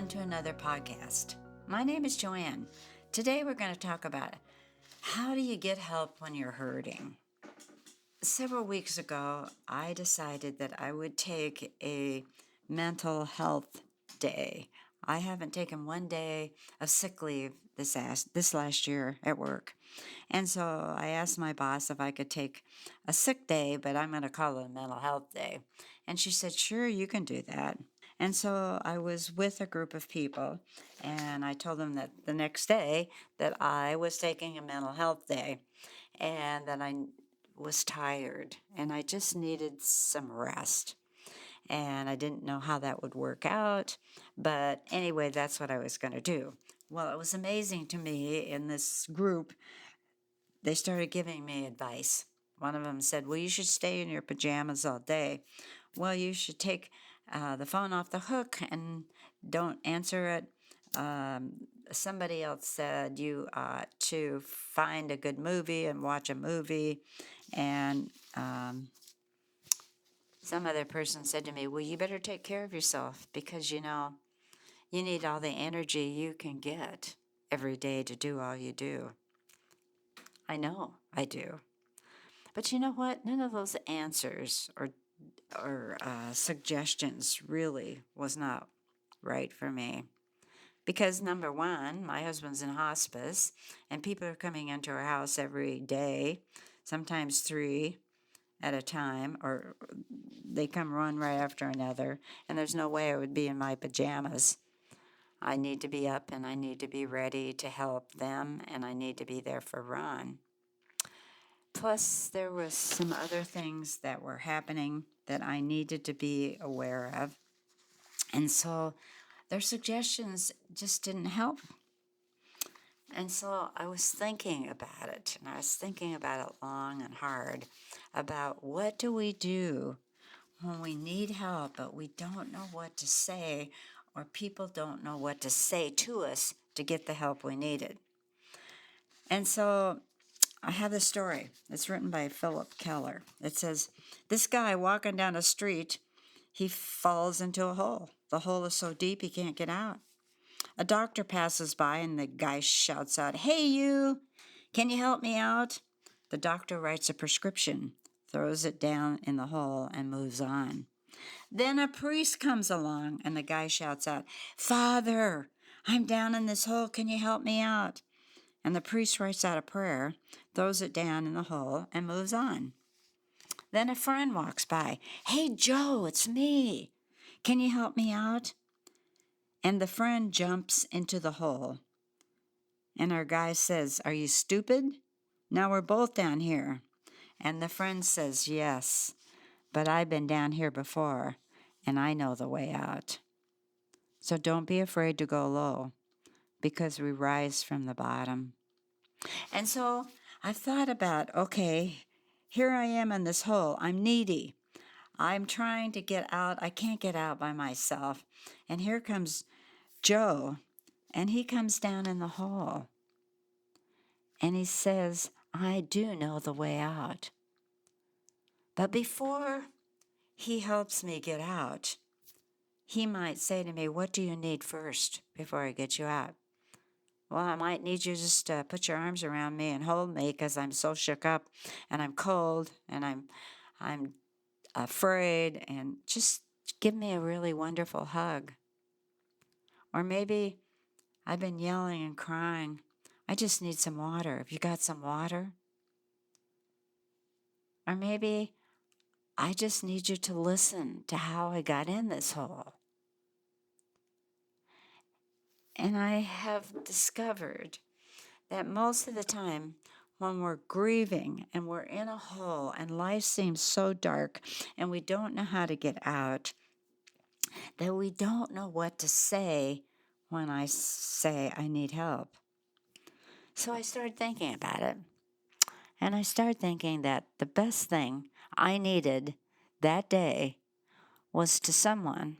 on to another podcast. My name is Joanne. Today we're going to talk about how do you get help when you're hurting. Several weeks ago, I decided that I would take a mental health day. I haven't taken one day of sick leave this last year at work. And so I asked my boss if I could take a sick day, but I'm going to call it a mental health day. And she said, sure, you can do that. And so I was with a group of people, and I told them that the next day that I was taking a mental health day and that I was tired and I just needed some rest. And I didn't know how that would work out, but anyway, that's what I was going to do. Well, it was amazing to me in this group, they started giving me advice. One of them said, well, you should stay in your pajamas all day. Well, you should take the phone off the hook and don't answer it. Somebody else said you ought to find a good movie and watch a movie. And some other person said to me, well, you better take care of yourself because, you need all the energy you can get every day to do all you do. I know I do. But you know what? None of those answers or suggestions really was not right for me. Because number one, my husband's in hospice, and people are coming into our house every day, sometimes 3 at a time, or they come one right after another, and there's no way I would be in my pajamas. I need to be up and I need to be ready to help them, and I need to be there for Ron. Plus, there was some other things that were happening that I needed to be aware of. And so their suggestions just didn't help. And so I was thinking about it, and I was thinking about it long and hard about what do we do when we need help, but we don't know what to say, or people don't know what to say to us to get the help we needed. And so I have this story. It's written by Philip Keller. It says, this guy walking down a street, he falls into a hole. The hole is so deep he can't get out. A doctor passes by and the guy shouts out, hey you, can you help me out? The doctor writes a prescription, throws it down in the hole and moves on. Then a priest comes along and the guy shouts out, Father, I'm down in this hole, can you help me out? And the priest writes out a prayer, throws it down in the hole, and moves on. Then a friend walks by. Hey, Joe, it's me. Can you help me out? And the friend jumps into the hole. And our guy says, are you stupid? Now we're both down here. And the friend says, yes, but I've been down here before, and I know the way out. So don't be afraid to go low, because we rise from the bottom. And so I've thought about, okay, here I am in this hole. I'm needy. I'm trying to get out. I can't get out by myself. And here comes Joe, and he comes down in the hole. And he says, I do know the way out. But before he helps me get out, he might say to me, what do you need first before I get you out? Well, I might need you just to put your arms around me and hold me because I'm so shook up and I'm cold and I'm afraid, and just give me a really wonderful hug. Or maybe I've been yelling and crying. I just need some water. Have you got some water? Or maybe I just need you to listen to how I got in this hole. And I have discovered that most of the time when we're grieving and we're in a hole and life seems so dark and we don't know how to get out, that we don't know what to say when I say I need help. So I started thinking about it. And I started thinking that the best thing I needed that day was to someone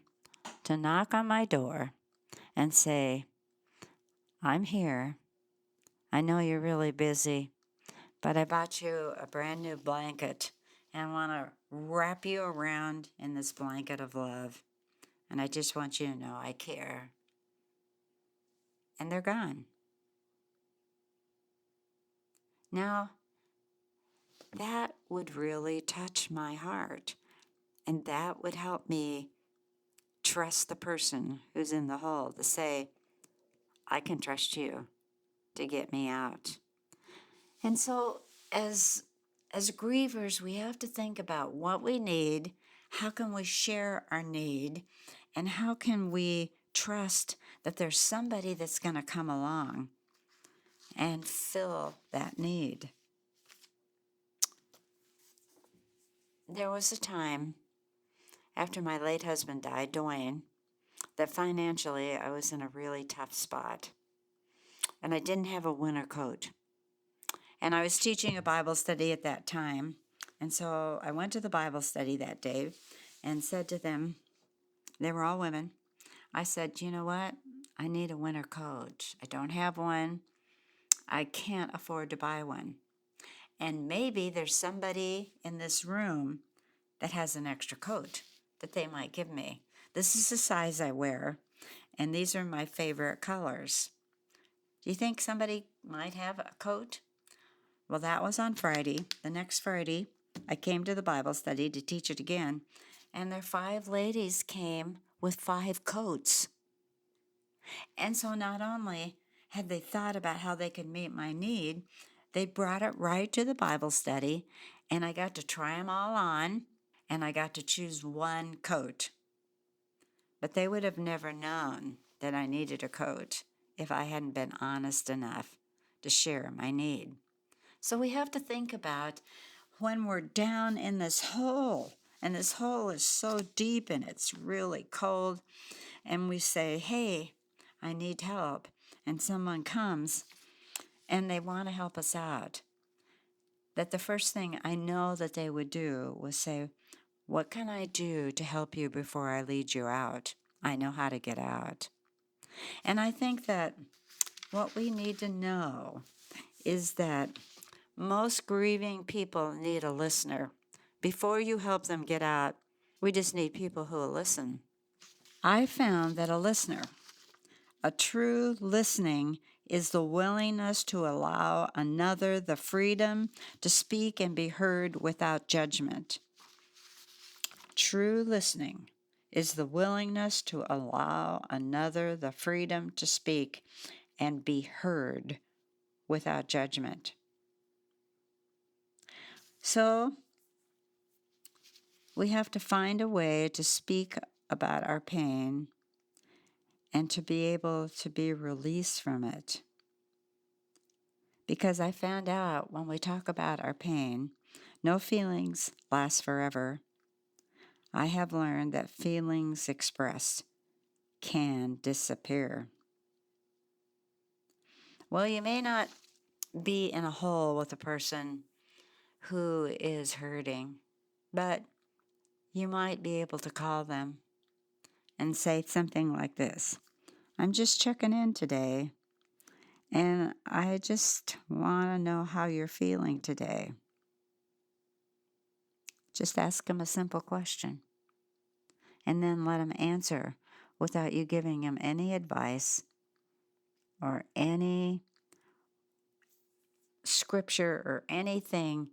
to knock on my door and say, I'm here. I know you're really busy, but I bought you a brand new blanket and want to wrap you around in this blanket of love. And I just want you to know I care. and they're gone. Now, that would really touch my heart, and that would help me trust the person who's in the hole to say, I can trust you to get me out. And so, as grievers, we have to think about what we need, how can we share our need, and how can we trust that there's somebody that's going to come along and fill that need. There was a time after my late husband died, Joanne, that financially I was in a really tough spot. And I didn't have a winter coat. And I was teaching a Bible study at that time. And so I went to the Bible study that day and said to them, they were all women, I said, you know what? I need a winter coat. I don't have one. I can't afford to buy one. And maybe there's somebody in this room that has an extra coat that they might give me. This is the size I wear, and these are my favorite colors. Do you think somebody might have a coat? Well, that was on Friday. The next Friday, I came to the Bible study to teach it again, and their 5 ladies came with 5 coats. And so not only had they thought about how they could meet my need, they brought it right to the Bible study, and I got to try them all on, and I got to choose one coat. But they would have never known that I needed a coat if I hadn't been honest enough to share my need. So we have to think about when we're down in this hole, and this hole is so deep and it's really cold, and we say, hey, I need help, and someone comes and they want to help us out, that the first thing I know that they would do was say, what can I do to help you before I lead you out? I know how to get out. And I think that what we need to know is that most grieving people need a listener. Before you help them get out, we just need people who will listen. I found that a true listening, is the willingness to allow another the freedom to speak and be heard without judgment. True listening is the willingness to allow another the freedom to speak and be heard without judgment. So, we have to find a way to speak about our pain and to be able to be released from it. Because I found out when we talk about our pain, no feelings last forever. I have learned that feelings expressed can disappear. Well, you may not be in a hole with a person who is hurting, but you might be able to call them and say something like this: I'm just checking in today, and I just want to know how you're feeling today. Just ask them a simple question, and then let them answer without you giving them any advice or any scripture or anything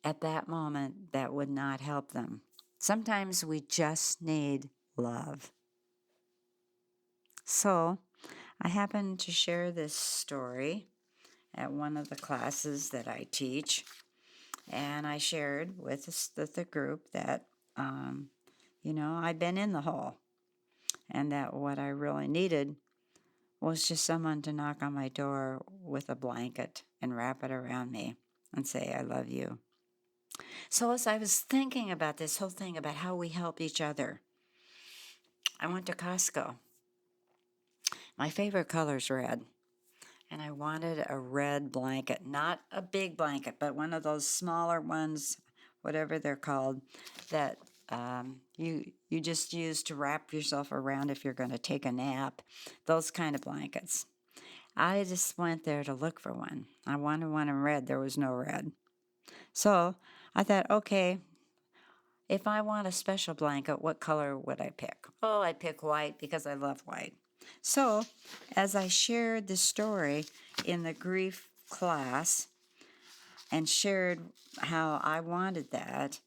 at that moment that would not help them. Sometimes we just need love. So, I happened to share this story at one of the classes that I teach, and I shared with the group that, I'd been in the hole, and that what I really needed was just someone to knock on my door with a blanket and wrap it around me and say, I love you. So as I was thinking about this whole thing about how we help each other, I went to Costco. My favorite color is red, and I wanted a red blanket, not a big blanket, but one of those smaller ones, whatever they're called, that you just use to wrap yourself around if you're going to take a nap, those kind of blankets. I just went there to look for one. I wanted one in red. There was no red. So I thought, okay, if I want a special blanket, what color would I pick? Oh, I'd pick white because I love white. So, as I shared the story in the grief class and shared how I wanted that,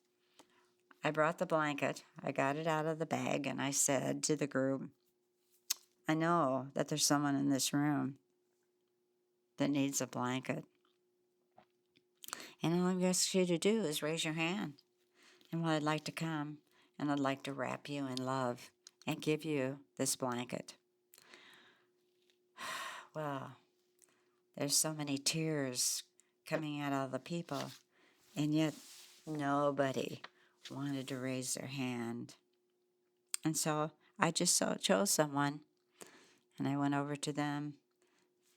I brought the blanket, I got it out of the bag, and I said to the group, I know that there's someone in this room that needs a blanket. And all I'm asking you to do is raise your hand. And well, I'd like to come and I'd like to wrap you in love and give you this blanket. Well, there's so many tears coming out of the people, and yet nobody wanted to raise their hand. And so I just chose someone, and I went over to them,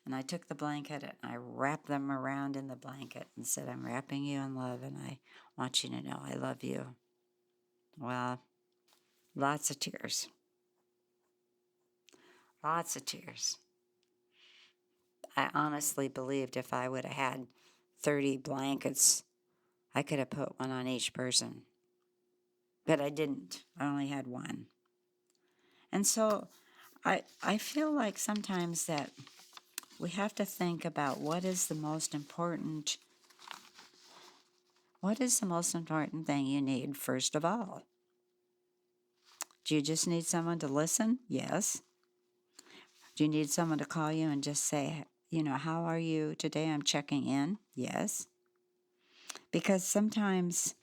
and I took the blanket and I wrapped them around in the blanket and said, I'm wrapping you in love, and I want you to know I love you. Well, lots of tears. Lots of tears. I honestly believed if I would have had 30 blankets, I could have put one on each person. But I didn't. I only had one. And so I feel like sometimes that we have to think about what is the most important thing you need first of all. Do you just need someone to listen? Yes. Do you need someone to call you and just say, how are you today? I'm checking in. Yes. Because sometimes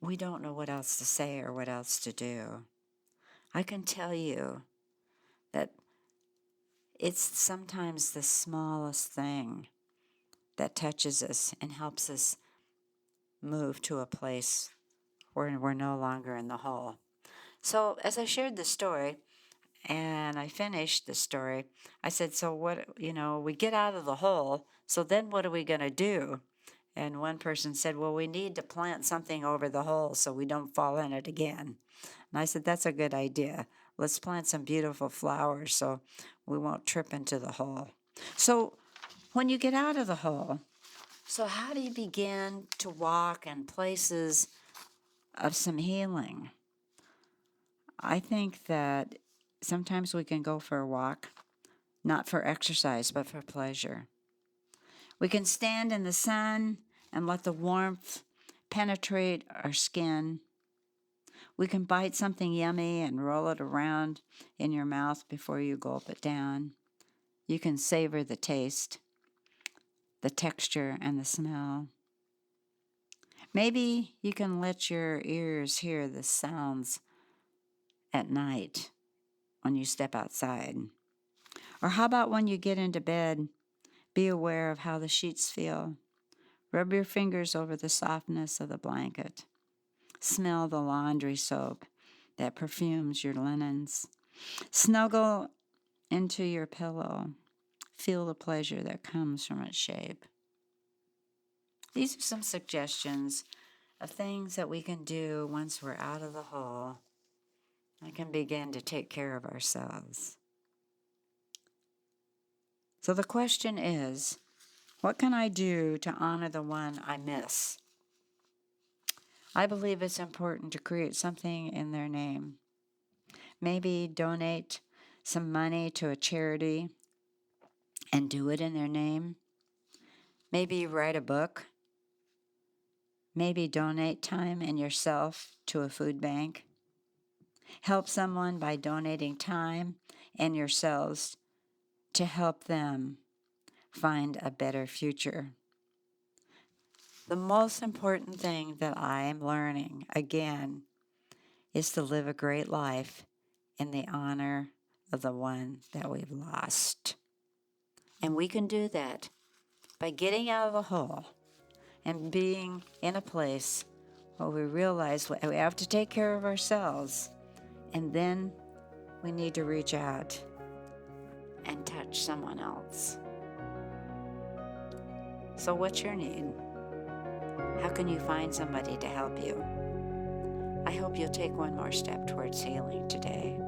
we don't know what else to say or what else to do. I can tell you that it's sometimes the smallest thing that touches us and helps us move to a place where we're no longer in the hole. So as I shared the story and I finished the story, I said, so what, we get out of the hole, so then what are we going to do? And one person said, well, we need to plant something over the hole so we don't fall in it again. And I said, that's a good idea. Let's plant some beautiful flowers so we won't trip into the hole. So when you get out of the hole, so how do you begin to walk in places of some healing? I think that sometimes we can go for a walk, not for exercise, but for pleasure. We can stand in the sun and let the warmth penetrate our skin. We can bite something yummy and roll it around in your mouth before you gulp it down. You can savor the taste, the texture, and the smell. Maybe you can let your ears hear the sounds at night when you step outside. Or how about when you get into bed, be aware of how the sheets feel. Rub your fingers over the softness of the blanket. Smell the laundry soap that perfumes your linens. Snuggle into your pillow. Feel the pleasure that comes from its shape. These are some suggestions of things that we can do once we're out of the hole and can begin to take care of ourselves. So the question is, what can I do to honor the one I miss? I believe it's important to create something in their name. Maybe donate some money to a charity and do it in their name. Maybe write a book. Maybe donate time and yourself to a food bank. Help someone by donating time and yourselves to help them find a better future. The most important thing that I am learning, again, is to live a great life in the honor of the one that we've lost. And we can do that by getting out of the hole and being in a place where we realize we have to take care of ourselves, and then we need to reach out and touch someone else. So what's your need? How can you find somebody to help you? I hope you'll take one more step towards healing today.